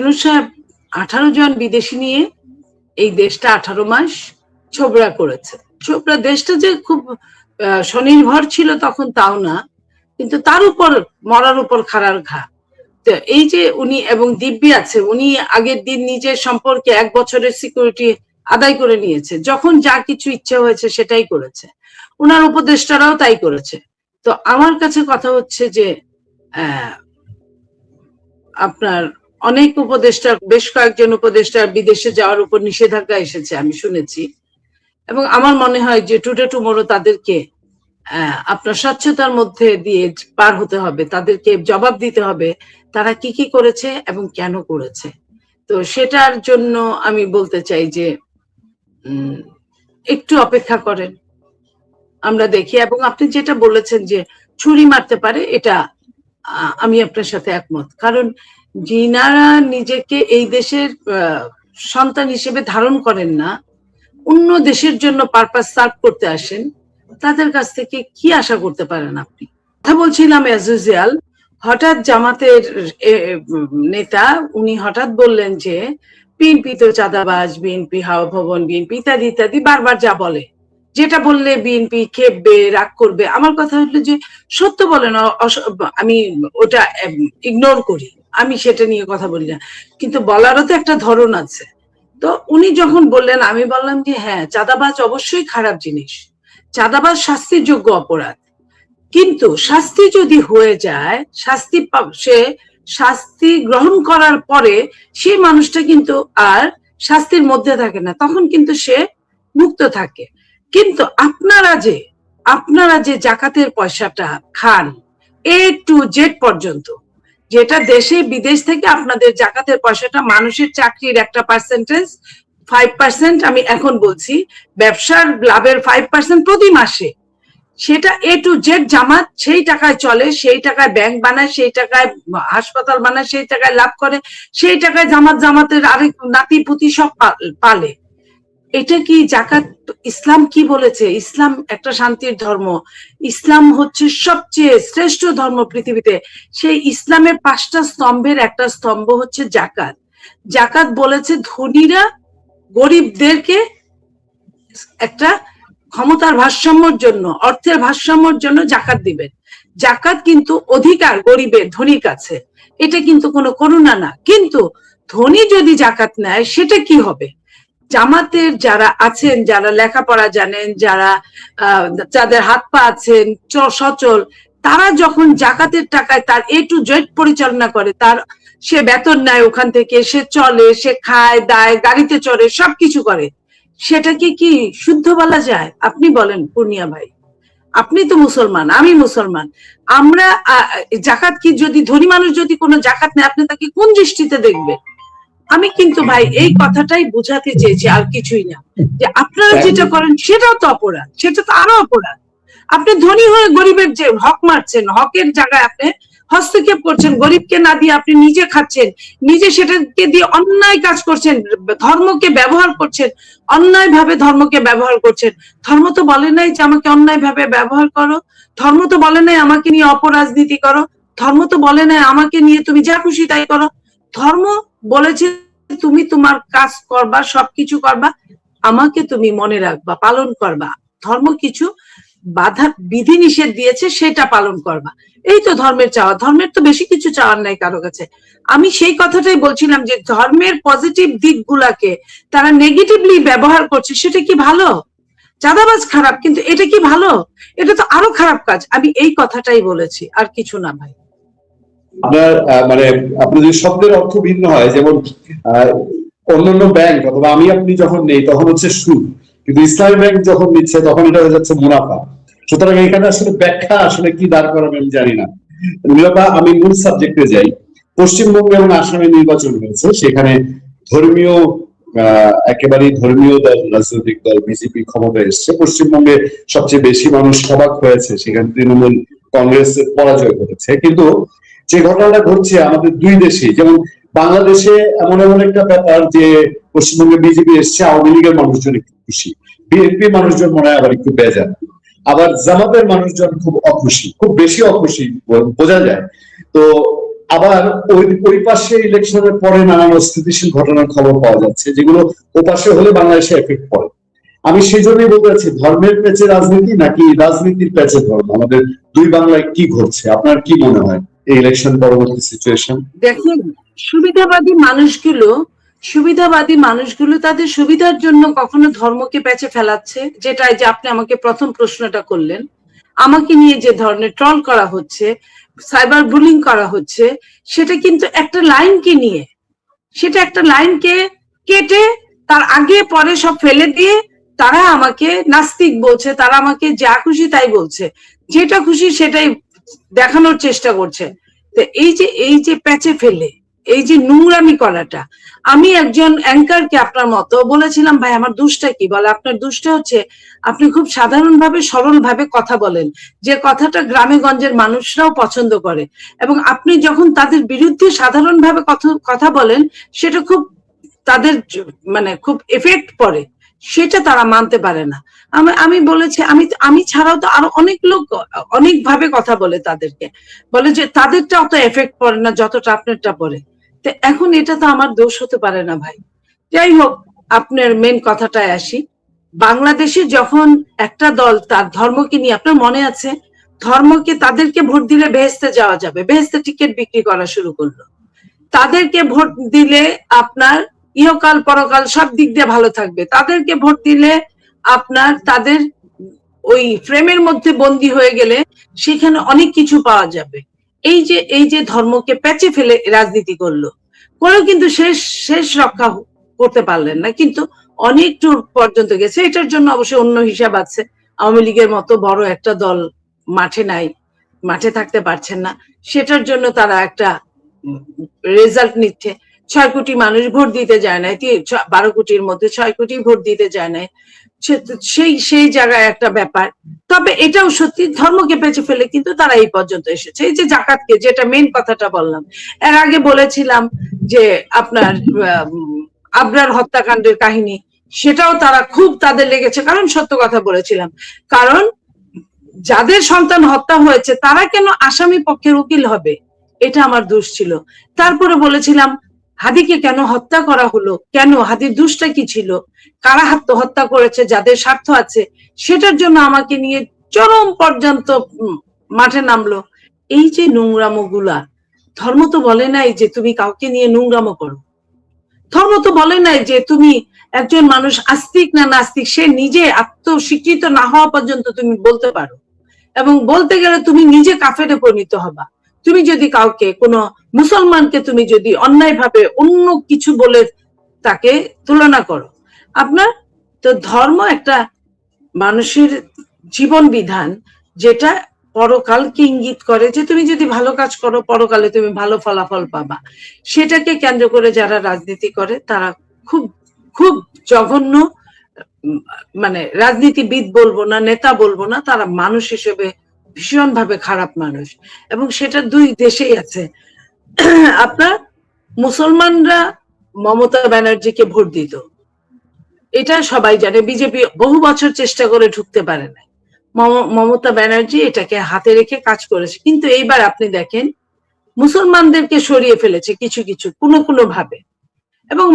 ইউনূস সাহেব 18 জন বিদেশি নিয়ে এই দেশটা 18 মাস ছোবরা করেছে। ছোবরা দেশটা যে খুব স্বনির্ভর ছিল তখন তাও না, কিন্তু তার উপর মরার উপর খাড়ার ঘা। তো এই যে উনি এবং দিব্যি আছে, উনি আগের দিন নিজের সম্পর্কে 1 বছরের সিকিউরিটি আদায় করে নিয়েছে, যখন যা কিছু ইচ্ছা হয়েছে সেটাই করেছে, উনার উপদেষ্টারাও তাই করেছে। তো আমার কাছে কথা হচ্ছে যে আপনার অনেক উপদেষ্টা, বেশ কয়েকজন উপদেষ্টার বিদেশে যাওয়ার উপর নিষেধাজ্ঞা এসেছে আমি শুনেছি, এবং আমার মনে হয় যে টুডে টুমোরো তাদেরকে আপনার স্বচ্ছতার মধ্যে দিয়ে পার হতে হবে, তাদেরকে জবাব দিতে হবে তারা কি কি করেছে এবং কেন করেছে। তো সেটার জন্য আমি বলতে চাই যে একটু অপেক্ষা করেন, আমরা দেখি। এবং আপনি যেটা বলেছেন যে ছুরি মারতে পারে, এটা আমি আপনার সাথে একমত, কারণ যিনারা নিজেকে এই দেশের সন্তান হিসেবে ধারণ করেন না, অন্য দেশের জন্য পারপাস সার্ভ করতে আসেন, তাদের কাছ থেকে কি আশা করতে পারেন আপনি? কথা বলছিলাম এজুজিয়াল, হঠাৎ জামাতের নেতা উনি হঠাৎ বললেন যে বিএনপি তো চাঁদাবাজ, বিএনপি হাওয়া ভবন, বিএনপি ইত্যাদি ইত্যাদি, বারবার যা বলে, যেটা বললে বিএনপি খেপবে, রাগ করবে। আমার কথা হলো যে সত্য বলেন, আমি ওটা ইগনোর করি, আমি সেটা নিয়ে কথা বলি না, কিন্তু বলারও তো একটা ধরন আছে। তো উনি যখন বললেন, আমি বললাম যে হ্যাঁ, চাঁদাবাজ অবশ্যই খারাপ জিনিস, চাঁদাবাজ শাস্তির যোগ্য অপরাধ, কিন্তু শাস্তি যদি হয়ে যায়, সে শাস্তি গ্রহণ করার পরে সেই মানুষটা কিন্তু আর শাস্তির মধ্যে থাকে না, তখন কিন্তু সে মুক্ত থাকে। কিন্তু আপনারা যে জাকাতের পয়সাটা খান A to Z পর্যন্ত, যেটা দেশে বিদেশ থেকে আপনাদের জাকাতের পয়সাটা, মানুষের চাকরির একটা পার্সেন্টেজ 5%, আমি এখন বলছি ব্যবসার লাভের 5% প্রতি মাসে, সেটা A to Z জামাত সেই টাকায় চলে, সেই টাকায় ব্যাংক বানায়, সেই টাকায় হাসপাতাল বানায়, সেই টাকায় লাভ করে, সেই টাকায় জামাতের আরেক নাতি পুতি সব পালে। এটা কি জাকাত? ইসলাম কি বলেছে? ইসলাম একটা শান্তির ধর্ম, ইসলাম হচ্ছে সবচেয়ে শ্রেষ্ঠ ধর্ম পৃথিবীতে। সেই ইসলামের 5টা স্তম্ভের একটা স্তম্ভ হচ্ছে জাকাত। জাকাত বলেছে ধনীরা গরিবদেরকে একটা ক্ষমতার ভারসাম্যর জন্য, অর্থের ভারসাম্যর জন্য জাকাত দিবেন। জাকাত কিন্তু অধিকার গরিবের, ধনীর কাছে, এটা কিন্তু কোনো করুণা না। কিন্তু ধনী যদি জাকাত নেয় সেটা কি হবে? জামাতের যারা আছেন, যারা লেখাপড়া জানেন, যাদের হাত পা আছেন সচল, তারা যখন জাকাতের টাকায় তার A to Z পরিচালনা করে, সে বেতন নেয় ওখান থেকে, সে চলে, সে খায় দায়, গাড়িতে চড়ে, সবকিছু করে, সেটাকে কি শুদ্ধ বলা যায়? আপনি বলেন পূর্ণিয়া ভাই, আপনি তো মুসলমান, আমি মুসলমান, আমরা জাকাত কি, যদি ধনী মানুষ যদি কোনো জাকাত নেয়, আপনি তাকে কোন দৃষ্টিতে দেখবেন? আমি কিন্তু ভাই এই কথাটাই বোঝাতে চেয়েছি, আর কিছুই না, যে আপনারা যেটা করেন সেটাও তো অপরাধ, সেটা তো আরো অপরাধ। আপনি ধনী হয়ে গরিবের যে হক মারছেন, হকের জায়গায় আপনি হস্তক্ষেপ করছেন, গরিবকে না দিয়ে আপনি নিজে খাচ্ছেন, নিজে সেটাকে দিয়ে অন্যায় কাজ করছেন, ধর্মকে ব্যবহার করছেন, অন্যায় ভাবে ধর্মকে ব্যবহার করছেন। ধর্ম তো বলে নাই যে আমাকে অন্যায় ভাবে ব্যবহার করো, ধর্ম তো বলে নাই আমাকে নিয়ে অপরাজনীতি করো, ধর্ম তো বলে নাই আমাকে নিয়ে তুমি যা খুশি তাই করো। ধর্ম বলেছে তুমি তোমার কাজ করবা, সবকিছু করবা, আমাকে তুমি মনে রাখবা, পালন করবা। ধর্ম কিছু বাধা বিধি নিষেধ দিয়েছে, সেটা পালন করবা। এই তো ধর্মের চাওয়া, ধর্মের তো বেশি কিছু চাওয়ার নাই কারো কাছে। আমি সেই কথাটাই বলছিলাম যে ধর্মের পজিটিভ দিকগুলাকে তারা নেগেটিভলি ব্যবহার করছে, সেটা কি ভালো? চাঁদাবাজ খারাপ, কিন্তু এটা কি ভালো? এটা তো আরো খারাপ কাজ। আমি এই কথাটাই বলেছি, আর কিছু না ভাই। আপনার মানে আপনার যদি শব্দের অর্থ ভিন্ন হয়, যেমন অন্যান্য ব্যাংক অথবা আমি আপনি যখন নেই তখন হচ্ছে সুদ, কিন্তু ইসলামী ব্যাংক যখন নিচ্ছে তখন এটা হয়ে যাচ্ছে মুনাফা। সুতরাং এখানে আসলে ব্যাখ্যা আসলে কি দাঁড় করাবে আমি জানি না। নীলপা, আমি মূল সাবজেক্টে যাই। পশ্চিমবঙ্গে এবং আসামে নির্বাচন হয়েছে, সেখানে ধর্মীয় একেবারেই ধর্মীয় দল, রাজনৈতিক দল বিজেপি ক্ষমতায় এসছে। পশ্চিমবঙ্গে সবচেয়ে বেশি মানুষ অবাক হয়েছে, সেখানে তৃণমূল কংগ্রেসের পরাজয় ঘটেছে। কিন্তু যে ঘটনাটা ঘটছে আমাদের দুই দেশে, যেমন বাংলাদেশে এমন এমন একটা ব্যাপার যে পশ্চিমবঙ্গে বিজেপি এসছে, আওয়ামী লীগের মানুষজন একটু খুশি, বিএনপি মানুষজন মনে হয় আবার একটু বেজার, আবার জামাতের মানুষজন খুব অখুশি, খুব বেশি অখুশি বোঝা যায়। তো আবার ওই পাশে ইলেকশনের পরে নানান অস্থিতিশীল ঘটনার খবর পাওয়া যাচ্ছে, যেগুলো ও পাশে হলে বাংলাদেশে এফেক্ট পড়ে। আমি সেই জন্যই বলতে চাচ্ছি, ধর্মের পেঁচে রাজনীতি নাকি রাজনীতির পেঁচে ধর্ম, আমাদের দুই বাংলায় কি ঘটছে? আপনার কি মনে হয় এই ইলেকশন পরবর্তী সিচুয়েশন? দেখেন, সুবিধাবাদী মানুষগুলো তাদের সুবিধার জন্য কখনো ধর্মকে পেঁচে ফেলাচ্ছে, যেটা যে আপনি আমাকে প্রথম প্রশ্নটা করলেন, আমাকে নিয়ে যে ধরনের ট্রল করা হচ্ছে, সাইবার বুলিং করা হচ্ছে, সেটা কিন্তু একটা লাইনকে নিয়ে, সেটা একটা লাইনকে কেটে তার আগে পরে সব ফেলে দিয়ে তারা আমাকে নাস্তিক বলছে, তারা আমাকে যা খুশি তাই বলছে, যেটা খুশি সেটাই দেখানোর চেষ্টা করছে। তো এই যে প্যাচে ফেলে এই যে নোংরামি করাটা, আমি একজন অ্যাঙ্কারকে আপনার মতো বলেছিলাম, ভাই আমার দোষটা কি? বলে আপনার দোষটা হচ্ছে আপনি খুব সাধারণভাবে সরলভাবে কথা বলেন, যে কথাটা গ্রামে গঞ্জের মানুষরাও পছন্দ করে, এবং আপনি যখন তাদের বিরুদ্ধে সাধারণভাবে কথা বলেন সেটা খুব তাদের মানে খুব এফেক্ট পড়ে, সেটা তারা মানতে পারে না। আমি বলেছি, আমি ছাড়াও তো আরো অনেক লোক অনেক ভাবে কথা বলে, তাদেরকে বলে যে তাদেরটা অত এফেক্ট পড়ে না যতটা আপনারটা পড়ে। তো এখন এটা তো আমার দোষ হতে পারে না ভাই। যাই হোক, আপনার মেন কথাটায় আসি। বাংলাদেশে যখন একটা দল তার ধর্মকে নিয়ে, আপনার মনে আছে, ধর্মকে তাদেরকে ভোট দিলে বেহেস্তে যাওয়া যাবে, বেহেস্তে টিকিট বিক্রি করা শুরু করলো। তাদেরকে ভোট দিলে আপনার ইহকাল পরকাল সব দিক দিয়ে ভালো থাকবে, তাদেরকে ভোট দিলে আপনার তাদের ওই ফ্রেমের মধ্যে বন্দী হয়ে গেলে সেখানে অনেক কিছু পাওয়া যাবে। এই যে ধর্মকে প্যাচে ফেলে রাজনীতি করলো, করেও কিন্তু শেষ রক্ষা করতে পারলেন না, কিন্তু অনেক দূর পর্যন্ত গেছে। এটার জন্য অবশ্যই অন্য হিসাব আছে, আওয়ামী লীগের মতো বড় একটা দল মাঠে নাই, মাঠে থাকতে পারছেন না, সেটার জন্য তারা একটা রেজাল্ট নিচ্ছে। 6 কোটি মানুষ ভোট দিতে যায় নাই, 12 কোটির মধ্যে 6 কোটি ভোট দিতে যায় নাই, সেই জায়গায় একটা ব্যাপার। তবে এটাও সত্যি, ধর্মকে পেঁচে ফেলে কিন্তু তারা এই পর্যন্ত এসেছে। এই যে জাকাতকে, যেটা মেন কথাটা বললাম, এর আগে বলেছিলাম যে আপনার আবরার হত্যাকাণ্ডের কাহিনী, সেটাও তারা খুব তাদের লেগেছে, কারণ সত্য কথা বলেছিলাম। কারণ যাদের সন্তান হত্যা হয়েছে তারা কেন আসামি পক্ষের উকিল হবে, এটা আমার দোষ ছিল। তারপরে বলেছিলাম হাদিকে কেন হত্যা করা হলো, কেন, হাদির দোষটা কি ছিল, কারা হত্যা করেছে, যাদের স্বার্থ আছে, সেটার জন্য আমাকে নিয়ে চরম পর্যন্ত মাঠে নামলো। এই যে নোংরামো গুলা, ধর্ম তো বলে নাই যে তুমি কাউকে নিয়ে নোংরামো করো, ধর্ম তো বলে নাই যে তুমি একজন মানুষ আস্তিক না নাস্তিক সে নিজে আত্মস্বীকৃত না হওয়া পর্যন্ত তুমি বলতে পারো, এবং বলতে গেলে তুমি নিজে কাফেরে পরিণত হবা তুমি যদি কাউকে, কোনো মুসলমানকে তুমি যদি অন্যায়ভাবে অন্য কিছু বলে তাকে তুলনা করো। আপনার তো ধর্ম একটা মানুষের জীবন বিধান, যেটা পরকালকে ইঙ্গিত করে, যে তুমি যদি ভালো কাজ করো পরকালে তুমি ভালো ফলাফল পাবা। সেটাকে কেন্দ্র করে যারা রাজনীতি করে তারা খুব খুব জঘন্য, মানে রাজনীতিবিদ বলবো না, নেতা বলবো না, তারা মানুষ হিসেবে ভীষণ ভাবে খারাপ মানুষ, এবং সেটা দুই দেশেই আছে। আপনার মুসলমানরা মমতা ব্যানার্জিকে ভোট দিত, এটা সবাই জানে। বিজেপি বহু বছর চেষ্টা করে ঢুকতে পারে না, মমতা ব্যানার্জি এটাকে হাতে রেখে কাজ করেছে। কিন্তু এইবার আপনি দেখেন মুসলমানদেরকে সরিয়ে ফেলেছে কিছু কিছু কোনো ভাবে, এবং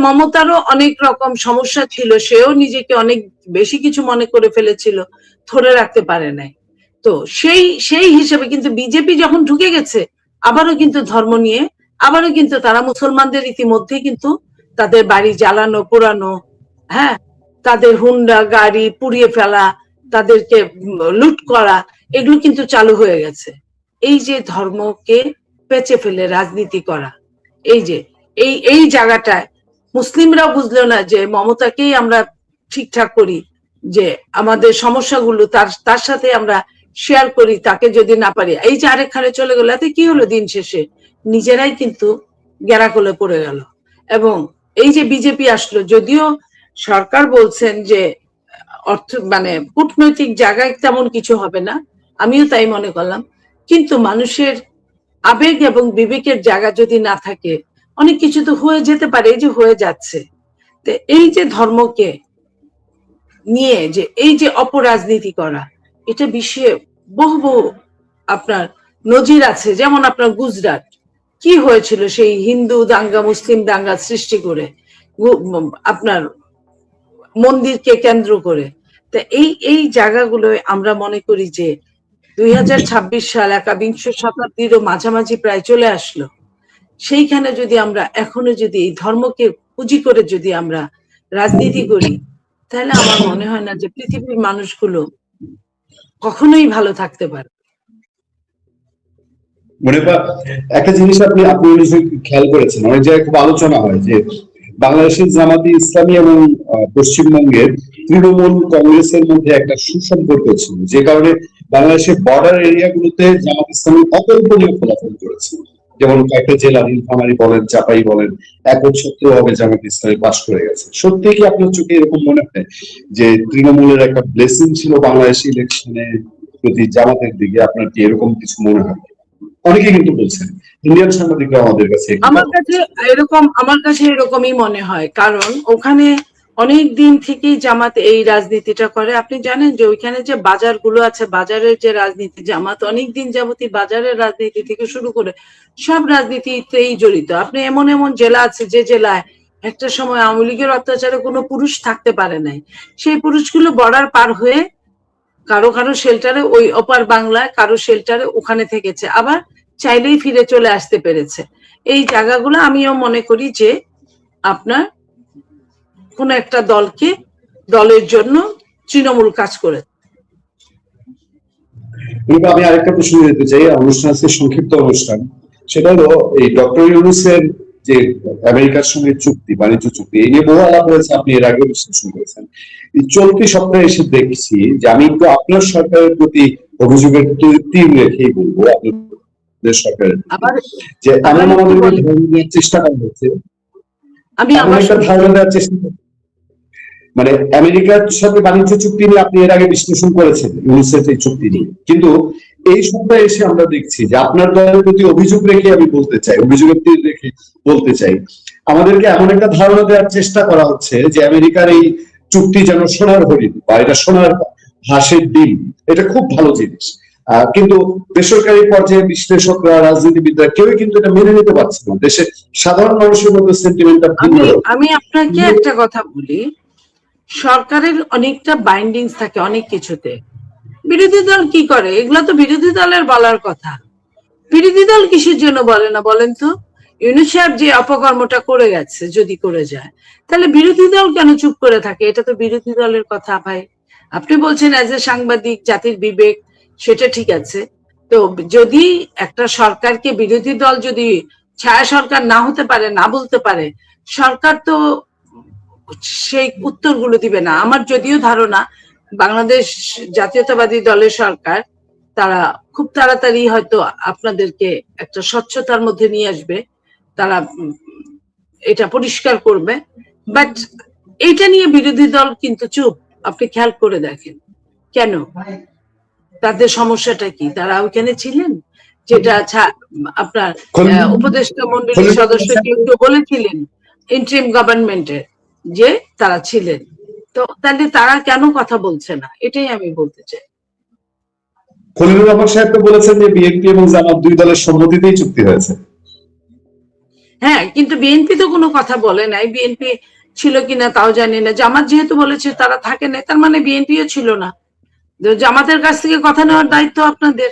মমতারও অনেক রকম সমস্যা ছিল, সেও নিজেকে অনেক বেশি কিছু মনে করে ফেলেছিল, ধরে রাখতে পারে নাই। তো সেই হিসেবে কিন্তু বিজেপি যখন ঢুকে গেছে, আবারও কিন্তু ধর্ম নিয়ে, আবারও কিন্তু তারা মুসলমানদের ইতিমধ্যে কিন্তু তাদের বাড়ি জ্বালানো পোড়ানো, হ্যাঁ, তাদের হুন্ডা গাড়ি পুড়িয়ে ফেলা, তাদেরকে লুট করা, এগুলো কিন্তু চালু হয়ে গেছে। এই যে ধর্মকে পেঁচে ফেলে রাজনীতি করা, এই যে এই জায়গাটায় মুসলিমরাও বুঝলো না যে মমতাকেই আমরা ঠিকঠাক করি, যে আমাদের সমস্যাগুলো তার সাথে আমরা শেয়ার করি, তাকে যদি না পারি। এই যে আরেকখানে চলে গেল, এতে কি হলো, দিন শেষে নিজেরাই কিন্তু গেরাকলে পড়ে গেল। এবং এই যে বিজেপি আসলো, যদিও সরকার বলছেন যে মানে কূটনৈতিক জায়গায় তেমন কিছু হবে না, আমিও তাই মনে করলাম, কিন্তু মানুষের আবেগ এবং বিবেকের জায়গা যদি না থাকে অনেক কিছু তো হয়ে যেতে পারে, এই যে হয়ে যাচ্ছে। তো এই যে ধর্মকে নিয়ে যে এই যে অপরাজনীতি করা, এটা বিশ্বে বহু বহু আপনার নজির আছে, যেমন আপনার গুজরাট, কি হয়েছিল সেই হিন্দু দাঙ্গা মুসলিম দাঙ্গা সৃষ্টি করে আপনার মন্দিরকে কেন্দ্র করে। তা এই জায়গাগুলোয় আমরা মনে করি যে 2026 সাল একবিংশ শতাব্দীরও মাঝামাঝি প্রায় চলে আসলো, সেইখানে যদি আমরা এখনো যদি এই ধর্মকে পুঁজি করে যদি আমরা রাজনীতি করি, তাহলে আমার মনে হয় না যে পৃথিবীর মানুষগুলো কখনোই ভালো থাকতে পারে। মনে একটা জিনিস আপনি আপনি নিশ্চয়ই খেয়াল করেছেন, অনেক জায়গায় খুব আলোচনা হয় যে বাংলাদেশের জামাতি ইসলামী এবং পশ্চিমবঙ্গের তৃণমূল কংগ্রেসের মধ্যে একটা সুসম্পর্ক ছিল, যে কারণে বাংলাদেশের বর্ডার এরিয়াগুলোতে জামাত ইসলামী অকল্পনীয় ফলাফল করেছে। যেমন কয়েকটা জেলা নীলফামারী বলেন, চাপাই বলেন, একচ্ছত্র ভাবে জামাত ইসলামী পাশ করে গেছে। সত্যি কি আপনার চোখে এরকম মনে হয় যে তৃণমূলের একটা ব্লেসিং ছিল বাংলাদেশি ইলেকশনের প্রতি জামাতের দিকে? আপনার কি এরকম কিছু মনে হয়? অনেকে কিন্তু বলছেন, ইন্ডিয়ান সাংবাদিকরা আমাদের কাছে আমার কাছে এরকমই মনে হয়, কারণ ওখানে অনেক দিন থেকেই জামাত এই রাজনীতিটা করে। আপনি জানেন যে ওইখানে যে বাজারগুলো আছে, বাজারের যে রাজনীতি, জামাত অনেকদিন যাবতীয় বাজারের রাজনীতি থেকে শুরু করে সব রাজনীতিতেই জড়িত। আপনি এমন এমন জেলা আছে যে জেলায় একটা সময় আওয়ামী লীগের অত্যাচারে কোনো পুরুষ থাকতে পারে নাই, সেই পুরুষগুলো বর্ডার পার হয়ে কারো কারো শেল্টারে ওই অপার বাংলায়, কারো শেল্টারে ওখানে থেকেছে, আবার চাইলেই ফিরে চলে আসতে পেরেছে। এই জায়গাগুলো আমিও মনে করি যে আপনার কোন একটা দলের জন্য তৃণমূল কাজ করে। আমি আরেকটা প্রশ্ন দিতে চাই, অনুষ্ঠান আজকে সংক্ষিপ্ত অনুষ্ঠান, সেটা হলো এই ডক্টর ইউনূসের যে আমেরিকার সঙ্গে চুক্তি, বাণিজ্য চুক্তি, এই নিয়ে বহু আলাপ হয়েছে, আপনি এর আগে বিশ্লেষণ করেছেন। এই চলতি সপ্তাহে এসে দেখছি যে আমি একটু আপনার সরকারের প্রতি অভিযোগের তীর রেখেই বলবো, আপনাদের সরকারের যে এমন আমাদের দেওয়ার চেষ্টা করা হচ্ছে, ধারণা দেওয়ার চেষ্টা, মানে আমেরিকার সাথে বাণিজ্য চুক্তি নিয়ে আপনি এর আগে বিশ্লেষণ করেছেন ইউনিসেফ এই চুক্তি নিয়ে, কিন্তু এই সপ্তাহে এসে আমরা দেখছি যে আপনার দলের প্রতি অভিযোগ রেখে আমি বলতে চাই, অভিযোগের তীর রেখে বলতে চাই, আমাদেরকে এমন একটা ধারণা দেওয়ার চেষ্টা করা হচ্ছে যে আমেরিকার এই চুক্তি যেন সোনার হরিণ বা এটা সোনার হাঁসের ডিম, এটা খুব ভালো জিনিস, কিন্তু বেসরকারি পর্যায়ে বিশ্লেষকরা, রাজনীতিবিদরা কেউই কিন্তু এটা মেনে নিতে পারছে না। দেশের সাধারণ মানুষের মধ্যে সেন্টিমেন্টটা ভিন্ন। আমি আপনাকে একটা কথা বলি, সরকারের অনেকটা বাইন্ডিংস থাকে অনেক কিছুতে। বিরোধী দল কি করে? এগুলো তো বিরোধী দলের বলার কথা। বিরোধী দল কিসের জন্য বলে না বলেন তো? ইউনিসেফ যে অপকর্মটা করে গেছে, যদি করে যায়, তাহলে বিরোধী দল কেন চুপ করে থাকে? এটা তো বিরোধী দলের কথা ভাই। আপনি বলছেন অ্যাজ এ সাংবাদিক, জাতির বিবেক, সেটা ঠিক আছে। তো যদি একটা সরকারকে বিরোধী দল যদি ছায়া সরকার না হতে পারে, না বলতে পারে, সরকার তো সেই উত্তরগুলো দিবে না। আমার যদিও ধারণা বাংলাদেশ জাতীয়তাবাদী দলের সরকার, তারা খুব তাড়াতাড়ি হয়তো আপনাদেরকে একটা স্বচ্ছতার মধ্যে নিয়ে আসবে, তারা এটা পরিষ্কার করবে। বাট এইটা নিয়ে বিরোধী দল কিন্তু চুপ। আপনি খেয়াল করে দেখেন কেন, তাদের সমস্যাটা কি? তারা ওইখানে ছিলেন, যেটা আপনার উপদেষ্টা মন্ডলীর সদস্য কেউ কেউ বলেছিলেন ইন্টারিম গভর্নমেন্টের যে তারা ছিলেন, তো তাহলে তারা কেন কথা বলছে না? এটাই আমি বলতে চাই। খলিলুর রহমান সাহেব তো বলেছেন যে বিএনপি এবং জামাত দুই দলের সম্মতিতেই চুক্তি হয়েছে। হ্যাঁ, কিন্তু বিএনপি তো কোনো কথা বলে নাই। বিএনপি ছিল কিনা তাও জানি না। জামাত যেহেতু বলেছে তারা থাকে না, তার মানে বিএনপিও ছিল না। জামাতের কাছ থেকে কথা নেওয়ার দায়িত্ব আপনাদের।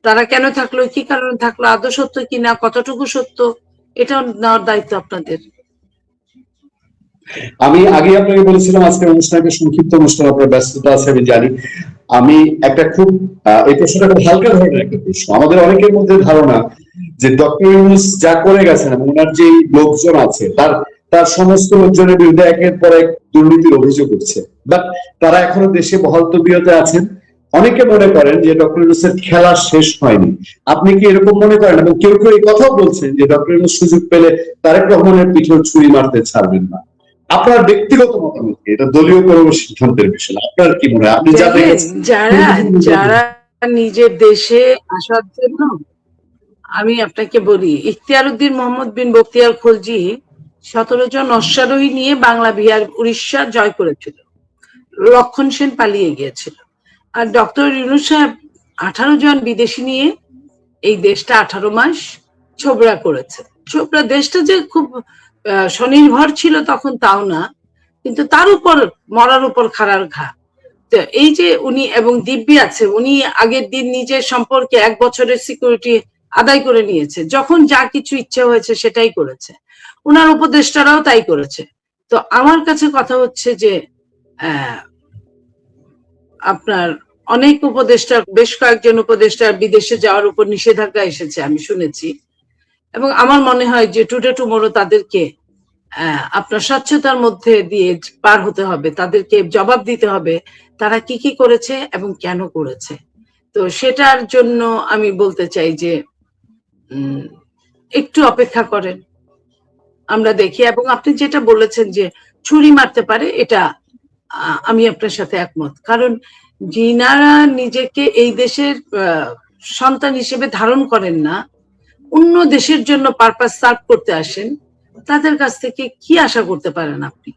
তারা কেন থাকলো, কি কারণে থাকলো, আদৌ সত্য কিনা, কতটুকু সত্য, এটা নেওয়ার দায়িত্ব আপনাদের। আমি আগে আপনাকে বলেছিলাম আজকের অনুষ্ঠানকে সংক্ষিপ্ত অনুষ্ঠান, আপনার ব্যস্ততা আছে আমি জানি। আমি একটা খুব এই প্রশ্নটা খুব হালকা ধরনের একটা প্রশ্ন। আমাদের অনেকের মধ্যে ধারণা যে ডক্টর ইউনূস যা করে গেছেন এবং ওনার যে লোকজন আছে, তার সমস্ত লোকজনের বিরুদ্ধে একের পর এক দুর্নীতির অভিযোগ উঠছে, বাট তারা এখনো দেশে বহাল তবিয়তে আছেন। অনেকে মনে করেন যে ডক্টর ইউনূসের খেলা শেষ হয়নি। আপনি কি এরকম মনে করেন? এবং কেউ কেউ এই কথাও বলছেন যে ডক্টর ইউনূস সুযোগ পেলে তারেক রহমানের পিঠেও ছুরি মারতে ছাড়বেন না। আপনার ব্যক্তিগত মতামত, এটা দলীয় কোনো সিদ্ধান্তের বিষয়, আপনার কি মনে হয়? আপনি যারা নিজের দেশে আসার জন্য, আমি আপনাকে বলি, ইখতিয়ার উদ্দিন মোহাম্মদ বিন বখতিয়ার খলজি 17 জন অশ্বারোহী নিয়ে বাংলা, বিহার, উড়িষ্যা জয় করেছিল। লক্ষণ সেন পালিয়ে গিয়েছিল। আর ডক্টর ইউনূস সাহেব 18 জন বিদেশি নিয়ে এই দেশটা 18 মাস ছোবরা করেছে। ছোবরা দেশটা যে খুব স্বনির্ভর ছিল তখন তাও না, কিন্তু তার উপর মরার উপর খাড়ার ঘা। তো এই যে উনি এবং দিব্যি আছে, উনি আগের দিন নিজের সম্পর্কে 1 বছরের সিকিউরিটি আদায় করে নিয়েছে, যখন যা কিছু ইচ্ছে হয়েছে সেটাই করেছে, উনার উপদেষ্টারাও তাই করেছে। তো আমার কাছে কথা হচ্ছে যে আপনার অনেক উপদেষ্টা, বেশ কয়েকজন উপদেষ্টার বিদেশে যাওয়ার উপর নিষেধাজ্ঞা এসেছে আমি শুনেছি, এবং আমার মনে হয় যে টুডে টুমোরো তাদেরকে আপনার স্বচ্ছতার মধ্যে দিয়ে পার হতে হবে, তাদেরকে জবাব দিতে হবে তারা কি কি করেছে এবং কেন করেছে। তো সেটার জন্য আমি বলতে চাই যে একটু অপেক্ষা করেন, আমরা দেখি। এবং আপনি যেটা বলেছেন যে ছুরি মারতে পারে, এটা আমি আপনার সাথে একমত। কারণ যিনারা নিজেকে এই দেশের সন্তান হিসেবে ধারণ করেন না, অন্য দেশের জন্য পারপাস সার্ভ করতে আসেন, তাদের কাছ থেকে কি আশা করতে পারেন আপনি?